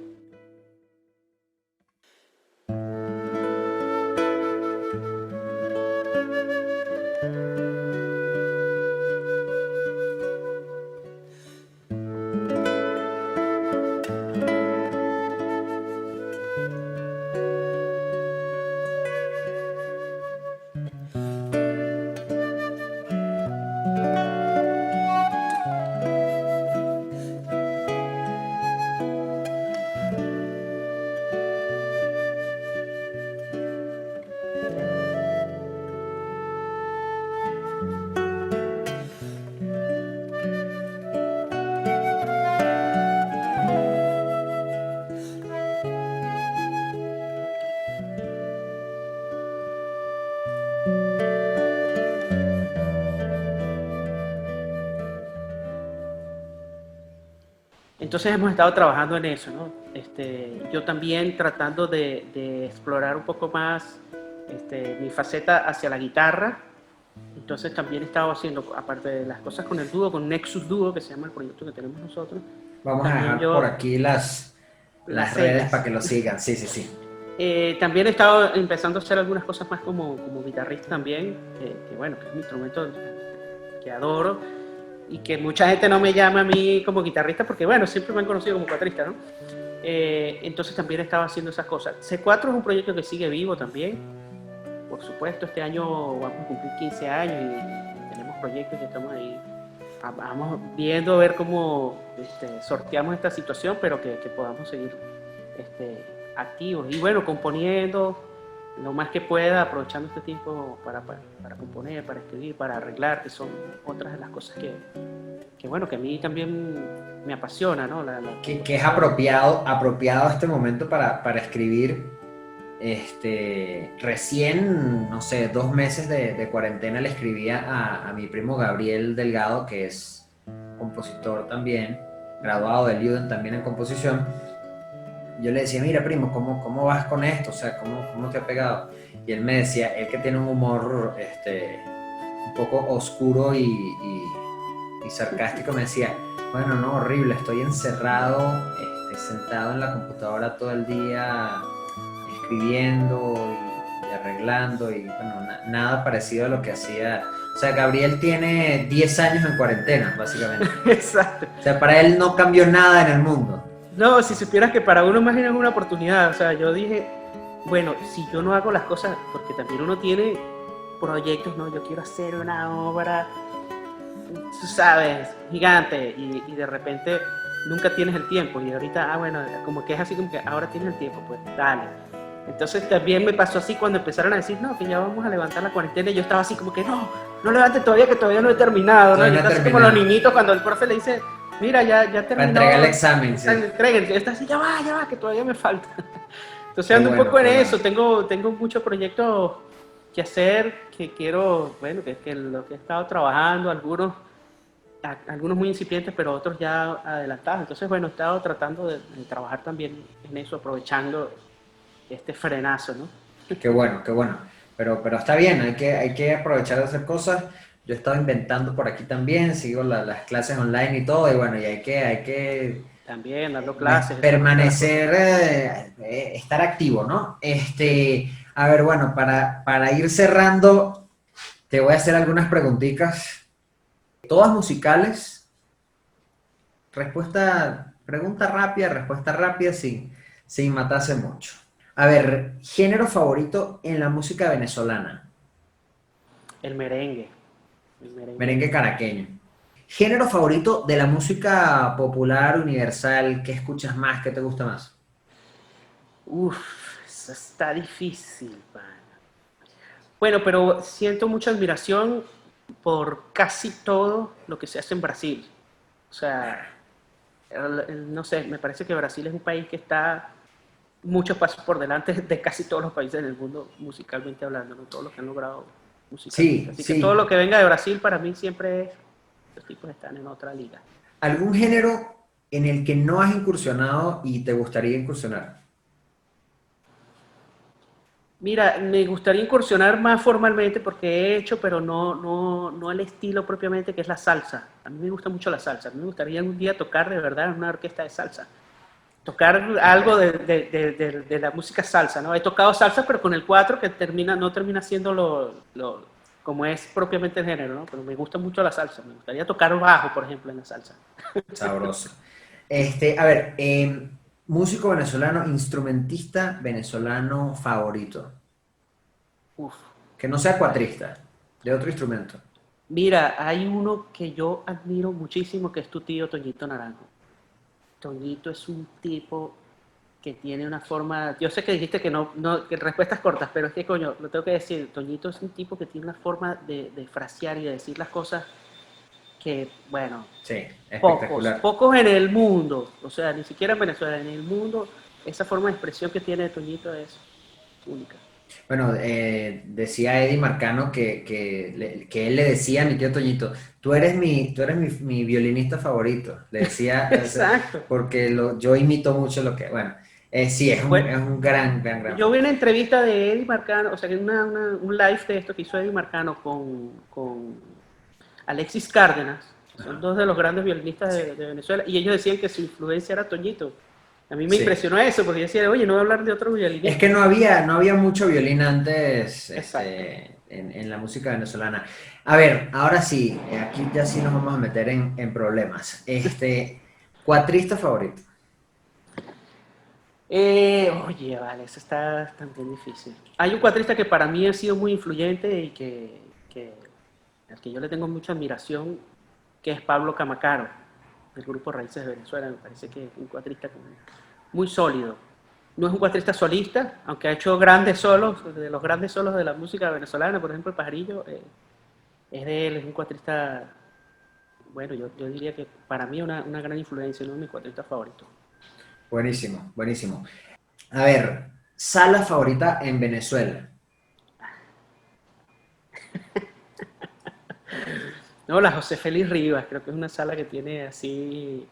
Entonces hemos estado trabajando en eso, ¿no? Yo también tratando de explorar un poco más mi faceta hacia la guitarra. Entonces también he estado haciendo, aparte de las cosas con el dúo, con Nexus Dúo, que se llama el proyecto que tenemos nosotros, Vamos a también dejar por yo aquí las las redes para señas. que lo sigan. Sí, sí, sí. También he estado empezando a hacer algunas cosas más como guitarrista también, que bueno, que es un instrumento que adoro y que mucha gente no me llama a mí como guitarrista porque bueno, siempre me han conocido como cuatrista, ¿no? Entonces también he estado haciendo esas cosas. C4 es un proyecto que sigue vivo también, por supuesto, este año vamos a cumplir 15 años y tenemos proyectos que estamos ahí, vamos viendo a ver cómo sorteamos esta situación, pero que podamos seguir activos y bueno, componiendo lo más que pueda, aprovechando este tiempo para componer, para escribir, para arreglar, que son otras de las cosas que bueno, que a mí también me apasiona, ¿no? Que es apropiado este momento para escribir. Recién, no sé, 2 meses de cuarentena le escribía a mi primo Gabriel Delgado, que es compositor también, graduado del UDEM también en composición. Yo le decía, mira primo, ¿cómo vas con esto? O sea, ¿cómo te ha pegado? Y él me decía, él que tiene un humor un poco oscuro y sarcástico, me decía, bueno, no, horrible, estoy encerrado, sentado en la computadora todo el día, escribiendo y arreglando, y bueno, nada parecido a lo que hacía. O sea, Gabriel tiene 10 años en cuarentena, básicamente. Exacto. O sea, para él no cambió nada en el mundo. No, si supieras que para uno más bien es una oportunidad, o sea, yo dije, bueno, si yo no hago las cosas, porque también uno tiene proyectos, ¿no? Yo quiero hacer una obra, tú sabes, gigante, y de repente nunca tienes el tiempo, y ahorita, bueno, como que es así como que ahora tienes el tiempo, pues dale. Entonces también me pasó así cuando empezaron a decir, no, que ya vamos a levantar la cuarentena, y yo estaba así como que, no levante todavía, que todavía no he terminado, ¿no? Y Todavía no está he así como los terminado. niñitos cuando el profe le dice, mira, ya Para terminó, entregar el examen, sí. entreguen, y está así, ya va, que todavía me falta. Entonces Qué ando un bueno, poco en qué bueno. eso, tengo muchos proyectos que hacer, que quiero, bueno, que lo que he estado trabajando, algunos muy incipientes, pero otros ya adelantados. Entonces, bueno, he estado tratando de trabajar también en eso, aprovechando este frenazo, ¿no? Qué bueno, qué bueno. Pero está bien, hay que aprovechar de hacer cosas. Yo he estado inventando por aquí también, sigo las clases online y todo, y bueno, y hay que También dando clases, esa es otra de las cosas. permanecer, estar activo, ¿no? A ver, bueno, para ir cerrando, te voy a hacer algunas preguntitas, todas musicales, respuesta rápida sin matarse mucho. A ver, género favorito en la música venezolana. El merengue, el Merengue merengue. caraqueño. Género favorito de la música popular universal. ¿Qué escuchas más? ¿Qué te gusta más? Uf, eso está difícil, man. Bueno, pero siento mucha admiración por casi todo lo que se hace en Brasil. O sea, no sé, me parece que Brasil es un país que está muchos pasos por delante de casi todos los países del mundo, musicalmente hablando, ¿no? Todos los que han logrado musicalmente. Sí, Así que todo sí. lo que venga de Brasil para mí siempre es, los tipos están en otra liga. ¿Algún género en el que no has incursionado y te gustaría incursionar? Mira, me gustaría incursionar más formalmente porque he hecho, pero no el estilo propiamente que es la salsa. A mí me gusta mucho la salsa. A mí me gustaría algún día tocar de verdad en una orquesta de salsa. Tocar algo de la música salsa, ¿no? He tocado salsa, pero con el cuatro que no termina siendo como es propiamente el género, ¿no? Pero me gusta mucho la salsa. Me gustaría tocar bajo, por ejemplo, en la salsa. Sabroso. A ver, músico venezolano, instrumentista venezolano favorito. Uf. Que no sea cuatrista, de otro instrumento. Mira, hay uno que yo admiro muchísimo, que es tu tío Toñito Naranjo. Toñito es un tipo que tiene una forma, yo sé que dijiste que que respuestas cortas, pero es que coño, lo tengo que decir, Toñito es un tipo que tiene una forma de frasear y de decir las cosas que, bueno, Sí, pocos, espectacular. pocos en el mundo, o sea, ni siquiera en Venezuela, en el mundo, esa forma de expresión que tiene Toñito es única. Bueno, decía Eddie Marcano que él le decía a mi tío Toñito, tú eres mi violinista favorito. Le decía, Exacto. porque yo imito mucho lo que, bueno, sí, es un, Bueno, es un gran, gran, gran yo vi una favorito. entrevista de Eddie Marcano, o sea, que un live de esto que hizo Eddie Marcano con Alexis Cárdenas, que son Ajá. dos de los grandes violinistas Sí, de Venezuela, y ellos decían que su influencia era Toñito. A mí me sí. impresionó eso, porque yo decía, oye, no voy a hablar de otro Es que violinista. no había mucho violín antes, Exacto. en la música venezolana. A ver, ahora sí, aquí ya sí nos vamos a meter en problemas. Cuatrista favorito. Oye, vale, eso está también difícil. Hay un cuatrista que para mí ha sido muy influyente y al que yo le tengo mucha admiración, que es Pablo Camacaro, del grupo Raíces de Venezuela. Me parece que es un cuatrista muy sólido. No es un cuatrista solista, aunque ha hecho grandes solos, de los grandes solos de la música venezolana, por ejemplo, El Pajarillo, es de él, es un cuatrista, bueno, yo diría que para mí una gran influencia, uno de mis cuatristas favoritos. Buenísimo, buenísimo. A ver, sala favorita en Venezuela. No, la José Félix Rivas, creo que es una sala que tiene así,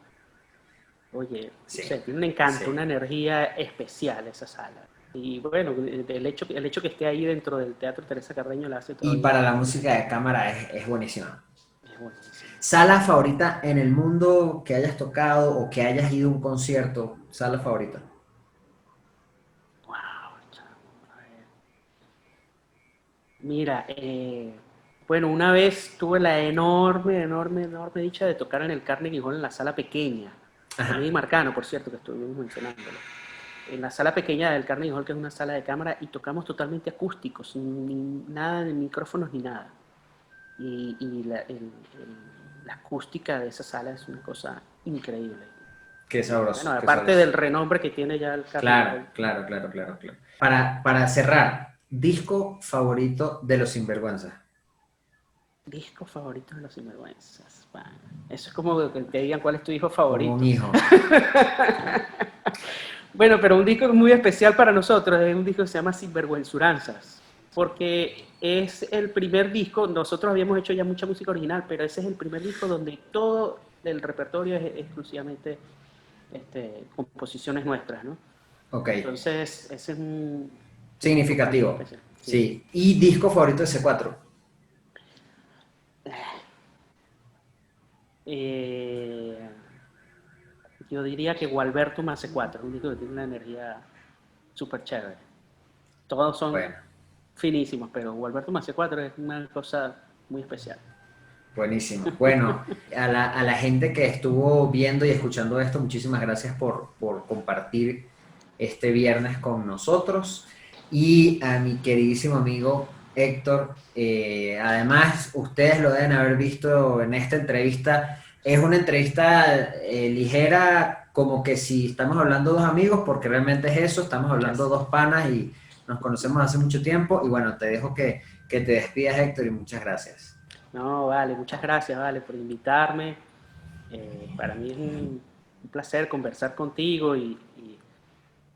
oye, no Sí, sé, tiene un encanto, sí. una energía especial esa sala. Y bueno, el hecho que esté ahí dentro del Teatro Teresa Carreño la hace Y todavía para la más música de especial. cámara es buenísima. Es buenísimo. Sala favorita en el mundo que hayas tocado o que hayas ido a un concierto. Sala favorita. Wow, chamo, a ver. Mira, bueno, una vez tuve la enorme, enorme, enorme dicha de tocar en el Carnegie Hall en la sala pequeña, con Eddie Ajá. Marcano, por cierto, que estuvimos mencionándolo. En la sala pequeña del Carnegie Hall, que es una sala de cámara, y tocamos totalmente acústicos, sin nada de micrófonos ni nada. Y la acústica de esa sala es una cosa increíble. Qué Y bueno, sabroso, qué aparte sabroso. del renombre que tiene ya el Carnegie Claro, Hall. claro, claro, claro, claro. Para cerrar, disco favorito de Los Sinvergüenzas. Disco favorito de los sinvergüenzas. Bueno, eso es como que te digan cuál es tu disco Como un favorito. hijo. Bueno, pero un disco muy especial para nosotros es un disco que se llama Sinvergüenzuranzas, porque es el primer disco, nosotros habíamos hecho ya mucha música original, pero ese es el primer disco donde todo el repertorio es exclusivamente composiciones nuestras, ¿no? Ok. Entonces, ese es un disco para mí muy Significativo. especial. Sí. Sí. Y disco favorito de C4. Eh, yo diría que Gualberto más C4, un disco que tiene una energía súper chévere. Todos son Bueno, finísimos, pero Gualberto más C4 es una cosa muy especial. buenísimo. Bueno, a la gente que estuvo viendo y escuchando esto, muchísimas gracias por compartir este viernes con nosotros. Y a mi queridísimo amigo Héctor, además, ustedes lo deben haber visto en esta entrevista. Es una entrevista ligera, como que si estamos hablando dos amigos, porque realmente es eso, estamos hablando Yes. dos panas y nos conocemos hace mucho tiempo. Y bueno, te dejo que te despidas, Héctor, y muchas gracias. No, vale, muchas gracias, vale, por invitarme. Para mí es un placer conversar contigo y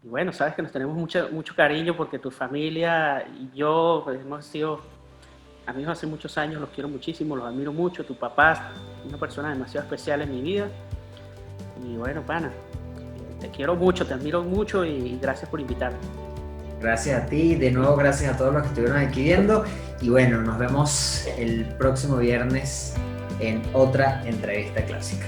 bueno, sabes que nos tenemos mucho cariño porque tu familia y yo pues, hemos sido amigos hace muchos años, los quiero muchísimo, los admiro mucho. Tu papá es una persona demasiado especial en mi vida. Y bueno, pana, te quiero mucho, te admiro mucho y gracias por invitarme. Gracias a ti, de nuevo gracias a todos los que estuvieron aquí viendo y bueno, nos vemos el próximo viernes en otra entrevista clásica.